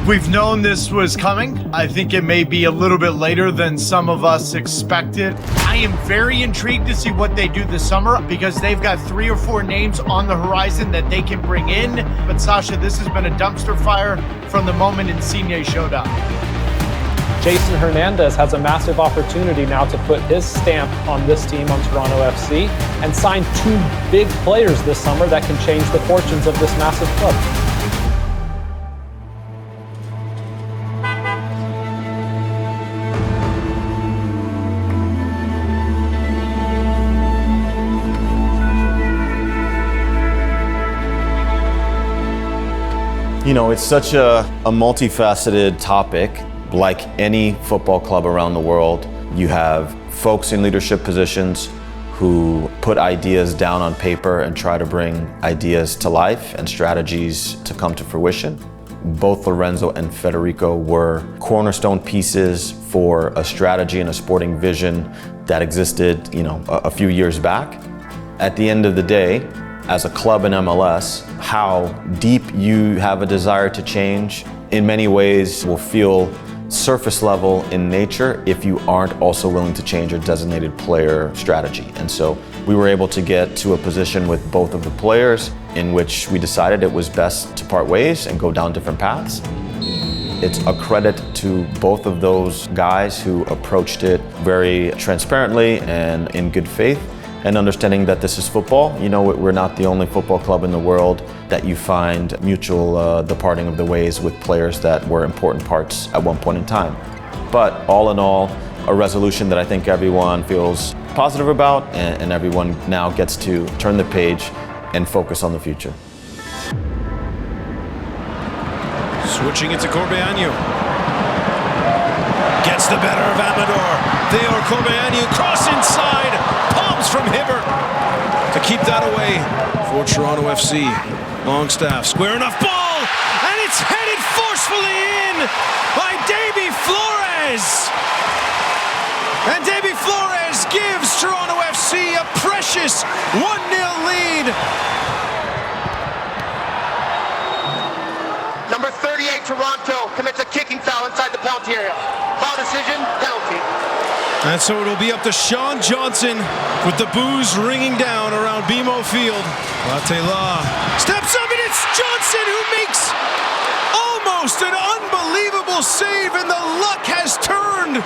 We've known this was coming. I think it may be a little bit later than some of us expected. I am very intrigued to see what they do this summer because they've got 3 or 4 names on the horizon that they can bring in. But Sasha, this has been a dumpster fire from the moment Insigne showed up. Jason Hernandez has a massive opportunity now to put his stamp on this team, on Toronto FC, and sign 2 big players this summer that can change the fortunes of this massive club. You know, it's such a multifaceted topic. Like any football club around the world, you have folks in leadership positions who put ideas down on paper and try to bring ideas to life and strategies to come to fruition. Both Lorenzo and Federico were cornerstone pieces for a strategy and a sporting vision that existed, a few years back. At the end of the day, as a club in MLS, how deep you have a desire to change in many ways will feel surface level in nature if you aren't also willing to change your designated player strategy. And so we were able to get to a position with both of the players in which we decided it was best to part ways and go down different paths. It's a credit to both of those guys who approached it very transparently and in good faith, and understanding that this is football. We're not the only football club in the world that you find mutual departing of the ways with players that were important parts at one point in time. But all in all, a resolution that I think everyone feels positive about, and everyone now gets to turn the page and focus on the future. Switching it to Corbeanu. Gets the better of Amador. Theo Corbeanu, cross inside. Palms from Hibbert to keep that away for Toronto FC. Longstaff, square enough ball, and it's headed forcefully in by Deybi Flores. And Deybi Flores gives Toronto FC a precious 1-0 lead. Number 38, Toronto, commits a kicking foul inside the penalty area. Foul decision, penalty. And so it'll be up to Sean Johnson with the boos ringing down around BMO Field. Latela steps up, and it's Johnson who makes almost an unbelievable save, and the luck has turned.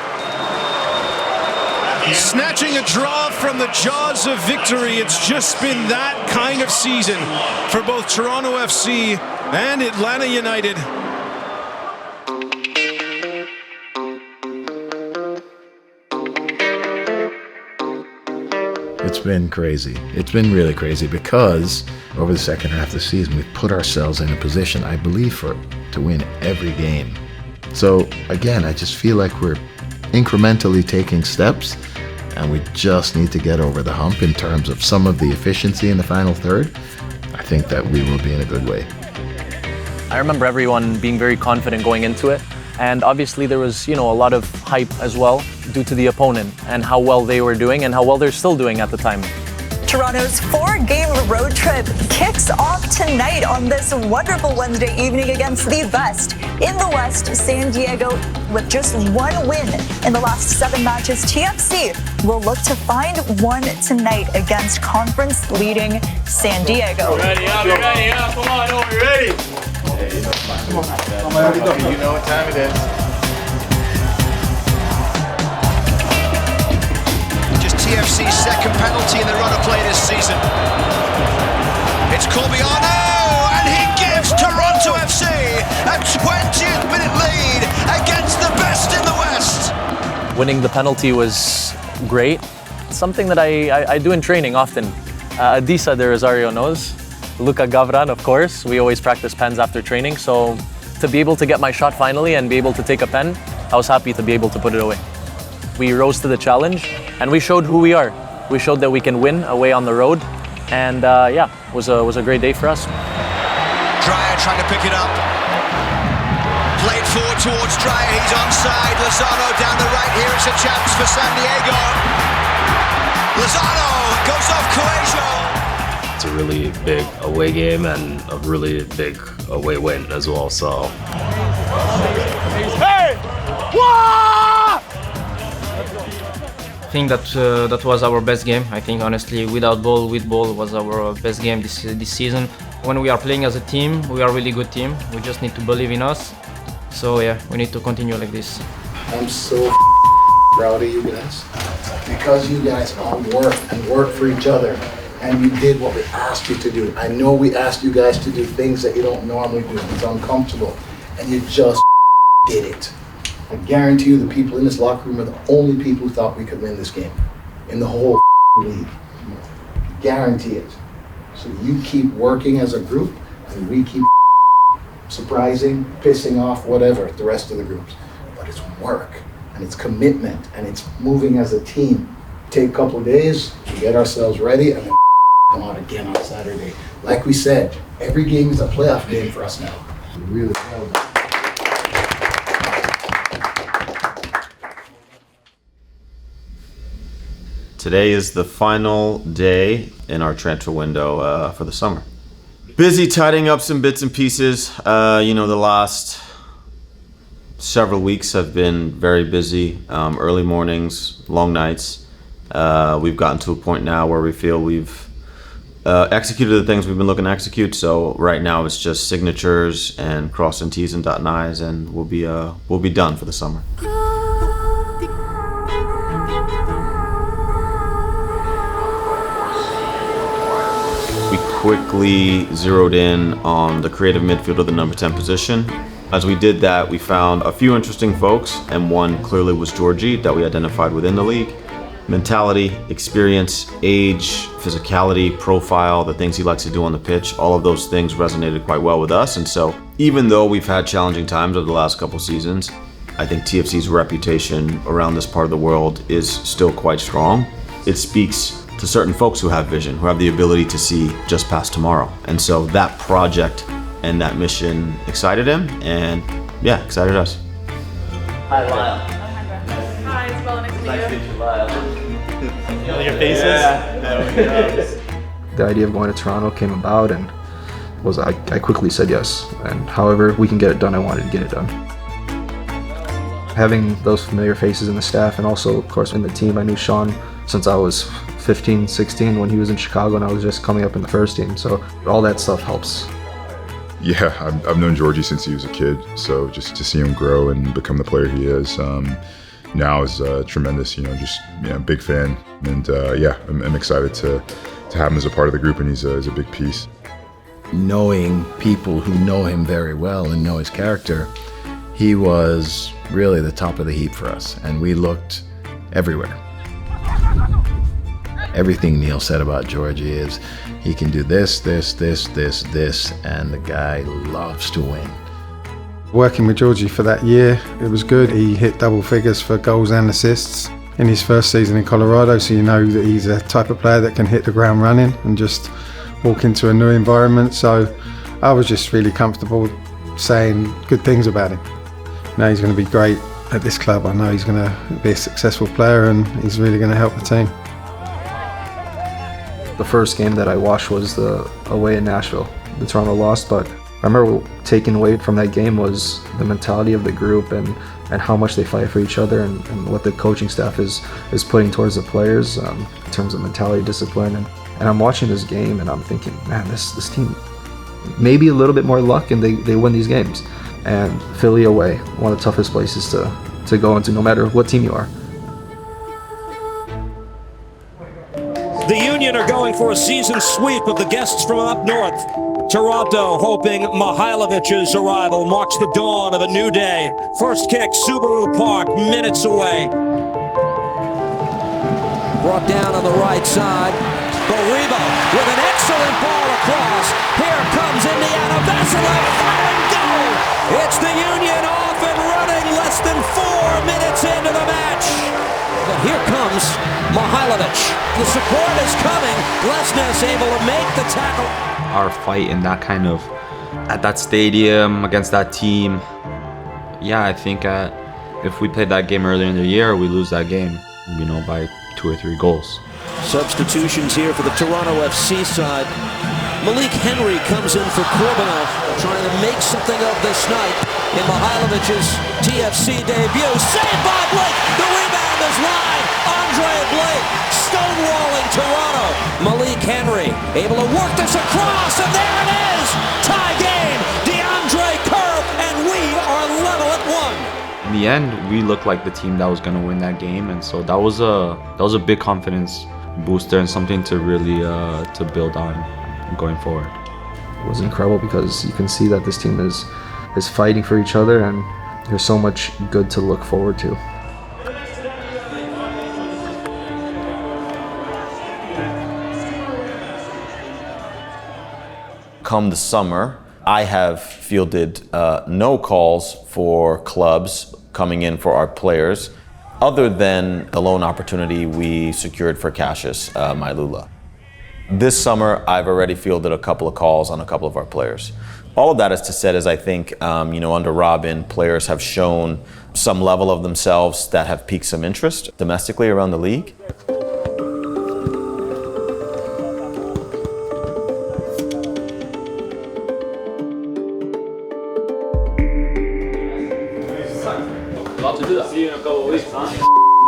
Snatching a draw from the jaws of victory. It's just been that kind of season for both Toronto FC and Atlanta United. It's been crazy. It's been really crazy because over the second half of the season, we've put ourselves in a position, I believe, to win every game. So again, I just feel like we're incrementally taking steps, and we just need to get over the hump in terms of some of the efficiency in the final third. I think that we will be in a good way. I remember everyone being very confident going into it. And obviously there was, a lot of hype as well due to the opponent and how well they were doing and how well they're still doing at the time. Toronto's 4-game road trip kicks off tonight on this wonderful Wednesday evening against the best in the West, San Diego. With just 1 win in the last 7 matches, TFC will look to find one tonight against conference-leading San Diego. Ready up, ready up, come on, we're ready. Come on. You know what time it is. Just TFC's second penalty in the run of play this season. It's Corbeanu, and he gives Toronto FC a 20th minute lead against the best in the West. Winning the penalty was great. It's something that I do in training often. Adisa de Rosario knows. Luka Gavran, of course. We always practice pens after training, so to be able to get my shot finally and be able to take a pen, I was happy to be able to put it away. We rose to the challenge, and we showed who we are. We showed that we can win away on the road, and it was a great day for us. Djordje trying to pick it up. Played forward towards Djordje, he's onside. Lozano down the right, here is a chance for San Diego. Lozano goes off Coelho. It's a really big away game and a really big away win as well, so I think that was our best game. I think honestly, without ball, with ball was our best game this season. When we are playing as a team, we are a really good team. We just need to believe in us. So yeah, we need to continue like this. I'm so proud of you guys because you guys all work for each other, and you did what we asked you to do. I know we asked you guys to do things that you don't normally do. It's uncomfortable, and you just did it. I guarantee you the people in this locker room are the only people who thought we could win this game in the whole league. Guarantee it. So you keep working as a group, and we keep surprising, pissing off, whatever, the rest of the groups. But it's work, and it's commitment, and it's moving as a team. Take a couple of days to get ourselves ready, and then come out again on Saturday. Like we said, every game is a playoff game for us now. Really well done. Today is the final day in our transfer window for the summer. Busy tidying up some bits and pieces. The last several weeks have been very busy. Early mornings, long nights. We've gotten to a point now where we feel we've executed the things we've been looking to execute. So right now it's just signatures and crossing T's and dotting I's, and we'll be done for the summer. Quickly zeroed in on the creative midfielder, the number 10 position. As we did that, we found a few interesting folks, and one clearly was Djordje that we identified within the league. Mentality, experience, age, physicality, profile, the things he likes to do on the pitch, all of those things resonated quite well with us. And so even though we've had challenging times over the last couple seasons, I think TFC's reputation around this part of the world is still quite strong. It speaks to certain folks who have vision, who have the ability to see just past tomorrow. And so that project and that mission excited him, and yeah, excited us. Hi, Lyle. Hi, it's well, nice to meet you. Lyle. You know your faces? Yeah. The idea of going to Toronto came about, and I quickly said yes. And however we can get it done, I wanted to get it done. Having those familiar faces in the staff, and also, of course, in the team, I knew Sean since I was 15, 16 when he was in Chicago, and I was just coming up in the first team. So all that stuff helps. Yeah, I've known Djordje since he was a kid. So just to see him grow and become the player he is now is tremendous. Big fan. And I'm excited to have him as a part of the group, and he's a big piece. Knowing people who know him very well and know his character, he was really the top of the heap for us, and we looked everywhere. Everything Neil said about Djordje is he can do this, and the guy loves to win. Working with Djordje for that year, it was good. He hit double figures for goals and assists in his first season in Colorado, so you know that he's a type of player that can hit the ground running and just walk into a new environment. So I was just really comfortable saying good things about him. He's going to be great at this club. I know he's going to be a successful player, and he's really going to help the team. The first game that I watched was the away in Nashville. The Toronto lost, but I remember taking away from that game was the mentality of the group and how much they fight for each other, and what the coaching staff is putting towards the players in terms of mentality, discipline. And I'm watching this game and I'm thinking, man, this team, maybe a little bit more luck and they win these games. And Philly away, one of the toughest places to go into, no matter what team you are. The Union are going for a season sweep of the guests from up north. Toronto hoping Mihailovic's arrival marks the dawn of a new day. First kick, Subaru Park, minutes away. Brought down on the right side. Boribo with an excellent ball across. Here comes Indiana. Vasilov, fire and goal! It's the Union off and running less than 4 minutes into the match. But here comes Mihailovic. The support is coming. Lesnes able to make the tackle. Our fight in that at that stadium against that team. Yeah, I think if we played that game earlier in the year, we lose that game, by 2 or 3 goals. Substitutions here for the Toronto FC side. Malik Henry comes in for Corbinov, trying to make something of this night in Mihailovic's TFC debut. Saved by Blake. The rebound is wide. Andre Blake stonewalling Toronto. Malik Henry able to work this across, and there it is. Tie game. DeAndre Curve, and we are level at 1. In the end, we looked like the team that was going to win that game, and so that was a big confidence booster and something to really to build on going forward. It was incredible because you can see that this team is fighting for each other, and there's so much good to look forward to. Come the summer, I have fielded no calls for clubs coming in for our players, other than the loan opportunity we secured for Cassius Mailula. This summer, I've already fielded a couple of calls on a couple of our players. All of that is to say, is I think, under Robin, players have shown some level of themselves that have piqued some interest domestically around the league. Love to do that. See you in a couple of weeks, huh?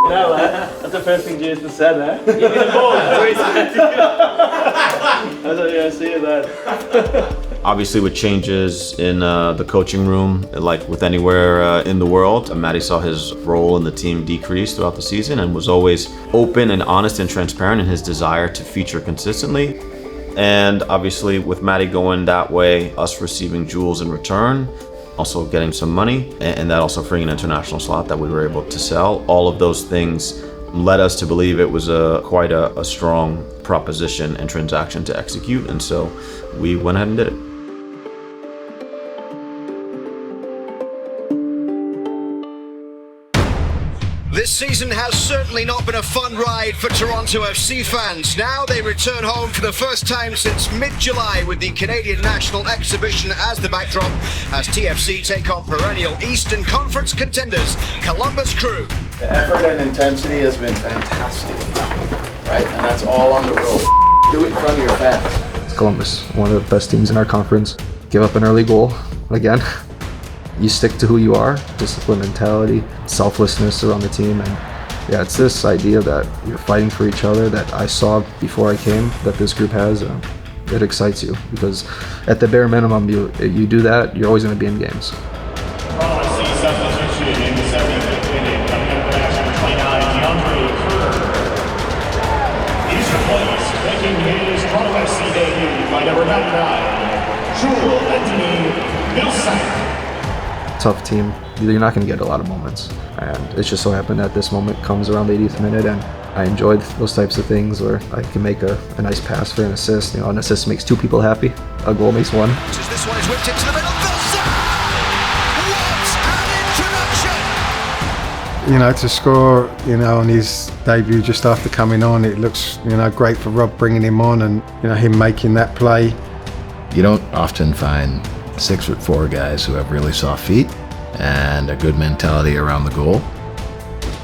Yeah, man. That's the first thing Jason said, eh? Give me the ball. That's what he said. I said, yeah, see you then. Obviously, with changes in the coaching room, like with anywhere in the world, Matty saw his role in the team decrease throughout the season and was always open and honest and transparent in his desire to feature consistently. And obviously, with Matty going that way, us receiving Jules in return, also getting some money, and that also freeing an international slot that we were able to sell. All of those things led us to believe it was quite a strong proposition and transaction to execute, and so we went ahead and did it. This season has certainly not been a fun ride for Toronto FC fans. Now they return home for the first time since mid-July with the Canadian National Exhibition as the backdrop, as TFC take on perennial Eastern Conference contenders Columbus Crew. The effort and intensity has been fantastic, right? And that's all on the road. Do it in front of your fans. It's Columbus, one of the best teams in our conference. Give up an early goal again. You stick to who you are, discipline, mentality, selflessness around the team, and yeah, it's this idea that you're fighting for each other that I saw before I came that this group has. It excites you because at the bare minimum, you do that, you're always going to be in games. Substitution in the 75th minute, coming up for action, 29, Djordje. He's replaced, making his Toronto FC debut by number 99, Jules Anthony Vilsack. Tough team, you're not going to get a lot of moments, and it's just so happened that this moment comes around the 80th minute, and I enjoyed those types of things where I can make a nice pass for an assist. You know, an assist makes two people happy, a goal makes one. This one is whipped into the middle. You know, to score, on his debut just after coming on, it looks, great for Rob bringing him on and, him making that play. You don't often find 6'4" guys who have really soft feet and a good mentality around the goal.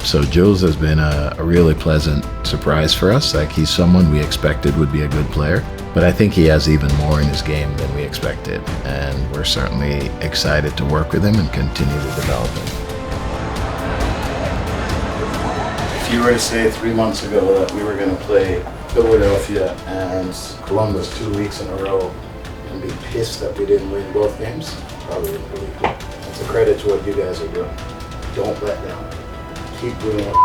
So Jules has been a really pleasant surprise for us. Like, he's someone we expected would be a good player, but I think he has even more in his game than we expected, and we're certainly excited to work with him and continue to develop him. If you were to say 3 months ago that we were going to play Philadelphia and Columbus 2 weeks in a row and be pissed that we didn't win both games, probably wouldn't believe it. It's a credit to what you guys are doing. Don't let down. Keep doing what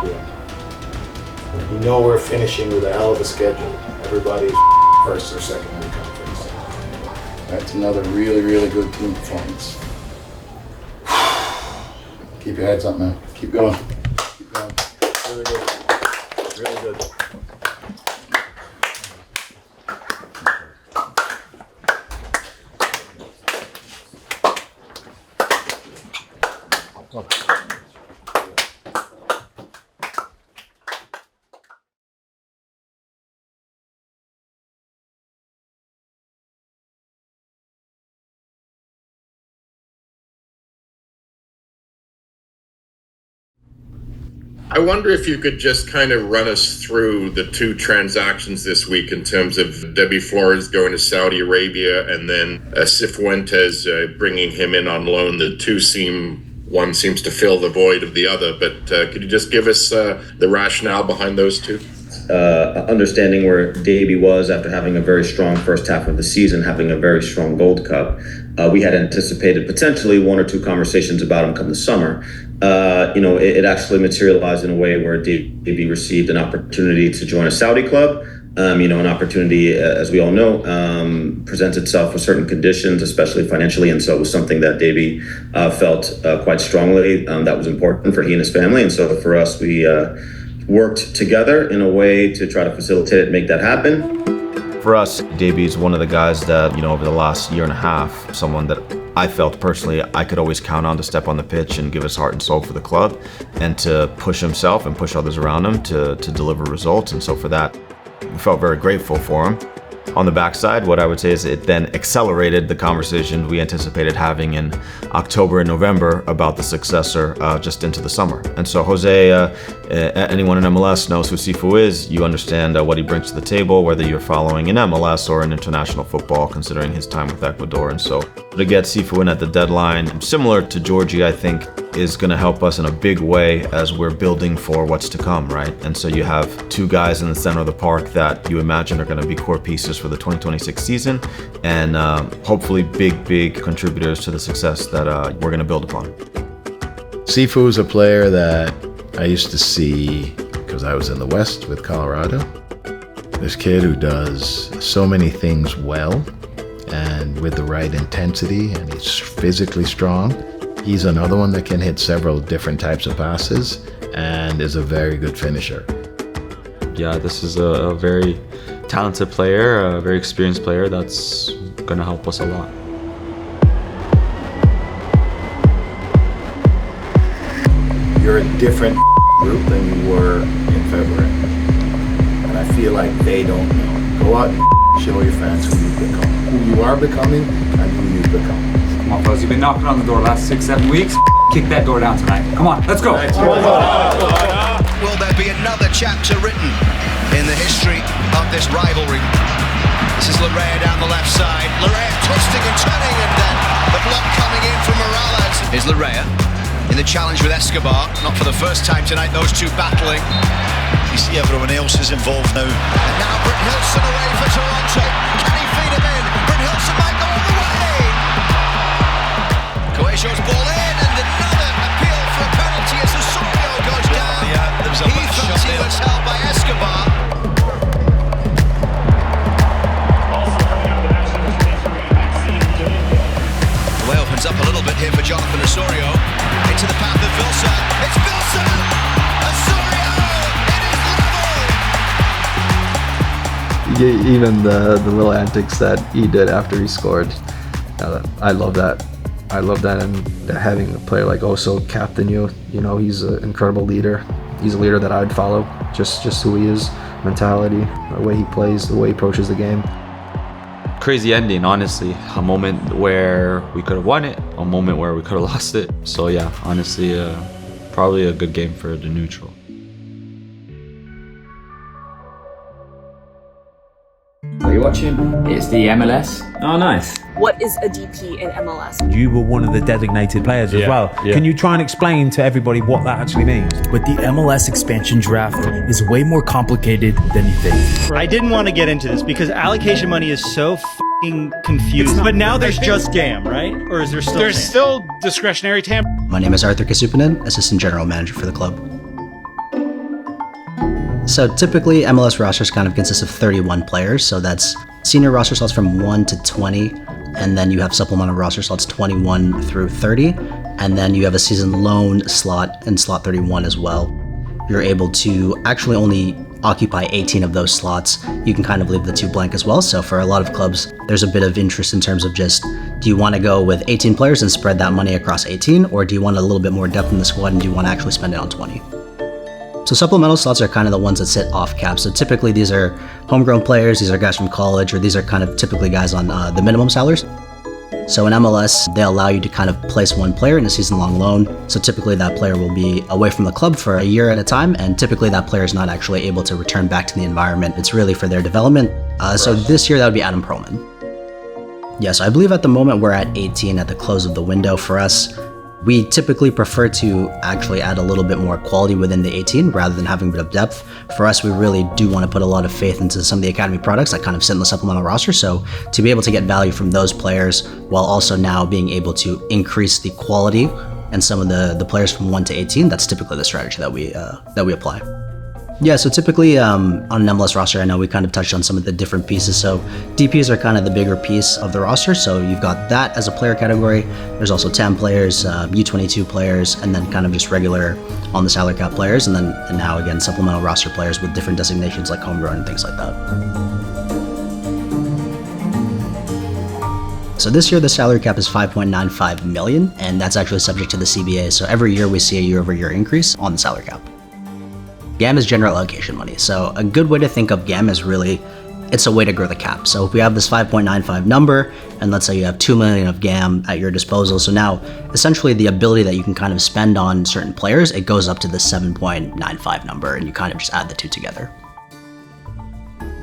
you're doing. You know we're finishing with a hell of a schedule. Everybody's first or second in the conference. That's another really, really good team performance. Keep your heads up, man. Keep going. Keep going. Really good. Really good. I wonder if you could just kind of run us through the two transactions this week in terms of Deybi Flores going to Saudi Arabia and then Cifuentes bringing him in on loan. One seems to fill the void of the other, but could you just give us the rationale behind those two? Understanding where Deybi was after having a very strong first half of the season, having a very strong Gold Cup, we had anticipated potentially one or two conversations about him come the summer. It actually materialized in a way where Deybi received an opportunity to join a Saudi club. An opportunity, as we all know, presents itself with certain conditions, especially financially, and so it was something that Deybi felt quite strongly that was important for he and his family, and so for us, we worked together in a way to try to facilitate it, make that happen. For us, Deybi is one of the guys that, over the last year and a half, someone that I felt personally I could always count on to step on the pitch and give his heart and soul for the club and to push himself and push others around him to deliver results. And so for that, we felt very grateful for him. On the backside, what I would say is it then accelerated the conversations we anticipated having in October and November about the successor just into the summer. And so Jose, anyone in MLS knows who Cifu is. You understand what he brings to the table, whether you're following in MLS or in international football, considering his time with Ecuador. And so to get Cifu in at the deadline, similar to Djordje, I think, is going to help us in a big way as we're building for what's to come, right? And so you have two guys in the center of the park that you imagine are going to be core pieces for the 2026 season and hopefully big contributors to the success that we're going to build upon. Cifu is a player that I used to see because I was in the West with Colorado. This kid who does so many things well and with the right intensity, and he's physically strong. He's another one that can hit several different types of passes and is a very good finisher. Yeah, this is a very talented player, a very experienced player that's going to help us a lot. You're a different group than you were in February. And I feel like they don't know. Go out and show your fans who you've become, who you are becoming and who you've become. Come on, fellas, you've been knocking on the door the last 6-7 weeks. Kick that door down tonight. Come on, let's go. Will there be another chapter written in the history of this rivalry? This is Larrea down the left side. Larrea twisting and turning, and then the block coming in from Morales. Here's Larrea in the challenge with Escobar. Not for the first time tonight, those two battling. You see everyone else is involved now. And now Brynhilsson away for Toronto. Can he feed him in? Brynhilsson might go all the way. Coelho's ball in, and another appeal for a penalty as Osorio goes down. There was a he thought he was held by Escobar. The way opens up a little bit here for Jonathan Osorio. Into the path of Vilsa. It's Vilsa! Osorio! It is level! Even the little antics that he did after he scored, I love that. I love that, and having a player like Oso captain you, he's an incredible leader. He's a leader that I'd follow, just who he is, mentality, the way he plays, the way he approaches the game. Crazy ending, honestly. A moment where we could have won it, a moment where we could have lost it. So yeah, honestly, probably a good game for the neutral. Are you watching? It's the MLS. Oh, nice. What is a DP in MLS? You were one of the designated players as well. Yeah. Can you try and explain to everybody what that actually means? But the MLS expansion draft is way more complicated than you think. I didn't want to get into this because allocation money is so f***ing confused. But now there's just GAM, right? Or is there still There's TAM? Still discretionary TAM. My name is Arthur Kasupanen, Assistant General Manager for the club. So typically, MLS rosters kind of consist of 31 players, so that's senior roster slots from 1 to 20, and then you have supplemental roster slots 21 through 30, and then you have a season loan slot in slot 31 as well. You're able to actually only occupy 18 of those slots. You can kind of leave the 2 blank as well, so for a lot of clubs, there's a bit of interest in terms of just, do you want to go with 18 players and spread that money across 18, or do you want a little bit more depth in the squad and do you want to actually spend it on 20? So supplemental slots are kind of the ones that sit off cap. So typically these are homegrown players, these are guys from college, or these are kind of typically guys on the minimum salaries. So in MLS, they allow you to kind of place one player in a season-long loan. So typically that player will be away from the club for a year at a time, and typically that player is not actually able to return back to the environment. It's really for their development. So this year that would be Adam Perlman. Yeah, so I believe at the moment we're at 18 at the close of the window for us. We typically prefer to actually add a little bit more quality within the 18 rather than having a bit of depth. For us, we really do want to put a lot of faith into some of the academy products that kind of sit in the supplemental roster. So to be able to get value from those players while also now being able to increase the quality and some of the players from 1 to 18, that's typically the strategy that we apply. Yeah, so typically on an MLS roster, I know we kind of touched on some of the different pieces. So DPs are kind of the bigger piece of the roster. So you've got that as a player category. There's also TAM players, U22 players, and then kind of just regular on the salary cap players. And now again, supplemental roster players with different designations like homegrown and things like that. So this year, the salary cap is $5.95 million, and that's actually subject to the CBA. So every year we see a year-over-year increase on the salary cap. GAM is general allocation money. So a good way to think of GAM is really, it's a way to grow the cap. So if we have this 5.95 number, and let's say you have 2 million of GAM at your disposal, so now essentially the ability that you can kind of spend on certain players, it goes up to the 7.95 number, and you kind of just add the two together.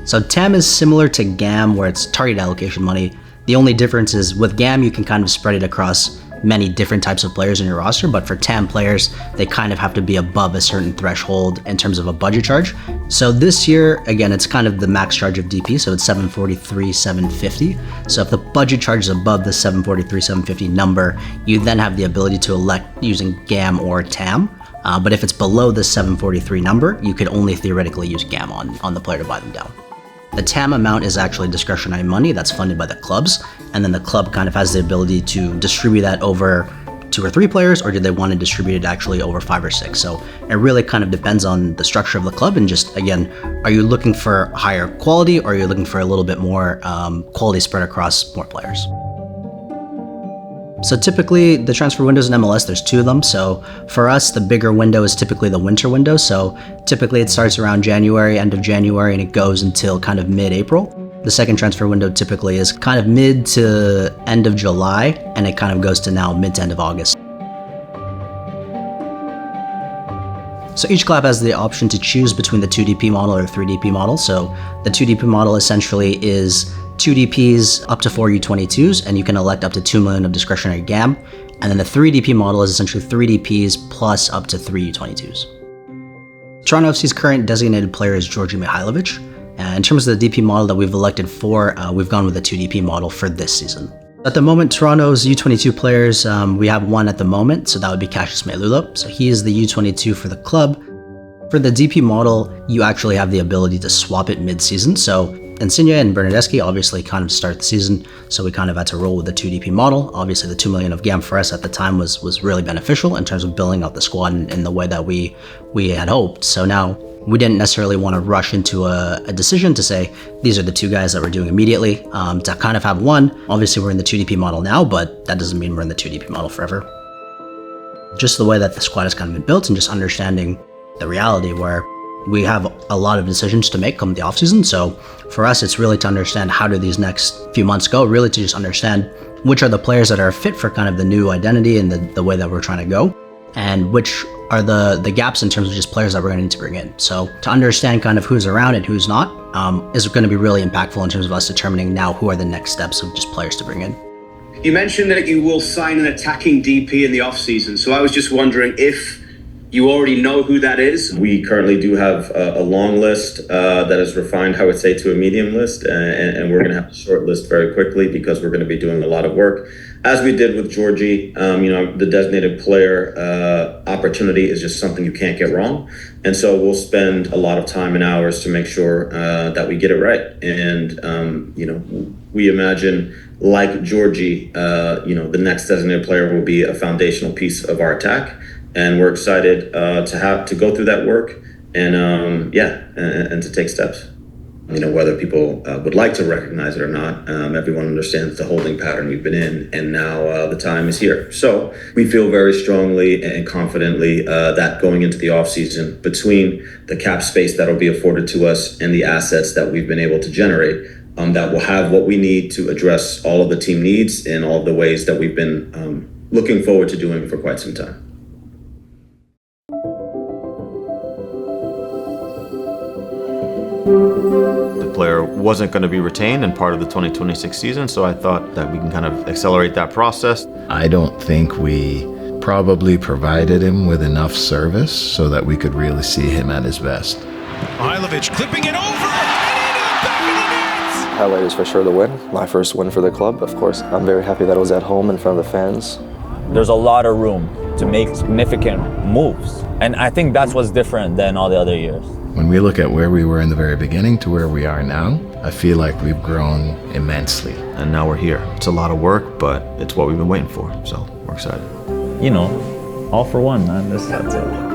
So TAM is similar to GAM where it's target allocation money. The only difference is with GAM, you can kind of spread it across many different types of players in your roster, but for TAM players, they kind of have to be above a certain threshold in terms of a budget charge. So this year, again, it's kind of the max charge of DP, so it's $743,750. So if the budget charge is above the $743,750 number, you then have the ability to elect using GAM or TAM. But if it's below the $743 number, you could only theoretically use GAM on the player to buy them down. The TAM amount is actually discretionary money that's funded by the clubs, and then the club kind of has the ability to distribute that over 2 or 3 players, or do they want to distribute it actually over 5 or 6? So it really kind of depends on the structure of the club, and just, again, are you looking for higher quality, or are you looking for a little bit more quality spread across more players? So typically the transfer windows in MLS, there's 2 of them. So for us, the bigger window is typically the winter window. So typically it starts around January, end of January, and it goes until kind of mid-April. The second transfer window typically is kind of mid to end of July, and it kind of goes to now mid to end of August. So each club has the option to choose between the 2DP model or 3DP model. So the 2DP model essentially is 2 DPs up to 4 U22s, and you can elect up to 2 million of discretionary GAM. And then the 3DP model is essentially 3 DPs plus up to 3 U22s. Toronto FC's current designated player is Djordje Mihailovic. In terms of the DP model that we've elected for, we've gone with the 2 DP model for this season. At the moment, Toronto's U22 players, we have one at the moment, so that would be Cassius Mihailovic. So he is the U22 for the club. For the DP model, you actually have the ability to swap it mid-season. So Insigne and Bernardeschi obviously kind of start the season, so we kind of had to roll with the 2 DP model. Obviously, the 2 million of GAM for us at the time was really beneficial in terms of building out the squad in the way that we had hoped. So now we didn't necessarily want to rush into a decision to say, these are the 2 guys that we're doing immediately. To kind of have one, obviously we're in the 2 DP model now, but that doesn't mean we're in the 2 DP model forever. Just the way that the squad has kind of been built, and just understanding the reality where we have a lot of decisions to make come the offseason. So for us, it's really to understand how do these next few months go, really to just understand which are the players that are fit for kind of the new identity and the way that we're trying to go, and which are the gaps in terms of just players that we're going to need to bring in. So to understand kind of who's around and who's not is going to be really impactful in terms of us determining now who are the next steps of just players to bring in. You mentioned that you will sign an attacking DP in the offseason, so I was just wondering if you already know who that is? We currently do have a long list that is refined, I would say, to a medium list, and we're going to have a short list very quickly because we're going to be doing a lot of work. As we did with Djordje, the designated player opportunity is just something you can't get wrong. And so we'll spend a lot of time and hours to make sure that we get it right. And, we imagine, like Djordje, the next designated player will be a foundational piece of our attack. And we're excited to go through that work and to take steps. Whether people would like to recognize it or not, everyone understands the holding pattern we've been in, and now the time is here. So we feel very strongly and confidently that going into the offseason, between the cap space that will be afforded to us and the assets that we've been able to generate, that will have what we need to address all of the team needs in all of the ways that we've been looking forward to doing for quite some time. The player wasn't going to be retained in part of the 2026 season, so I thought that we can kind of accelerate that process. I don't think we probably provided him with enough service so that we could really see him at his best. Mihailovic clipping it over and into the back of the net! Highlight is for sure the win. My first win for the club, of course. I'm very happy that I was at home in front of the fans. There's a lot of room to make significant moves, and I think that's what's different than all the other years. When we look at where we were in the very beginning to where we are now, I feel like we've grown immensely. And now we're here. It's a lot of work, but it's what we've been waiting for, so we're excited. You know, all for one, man. That's it.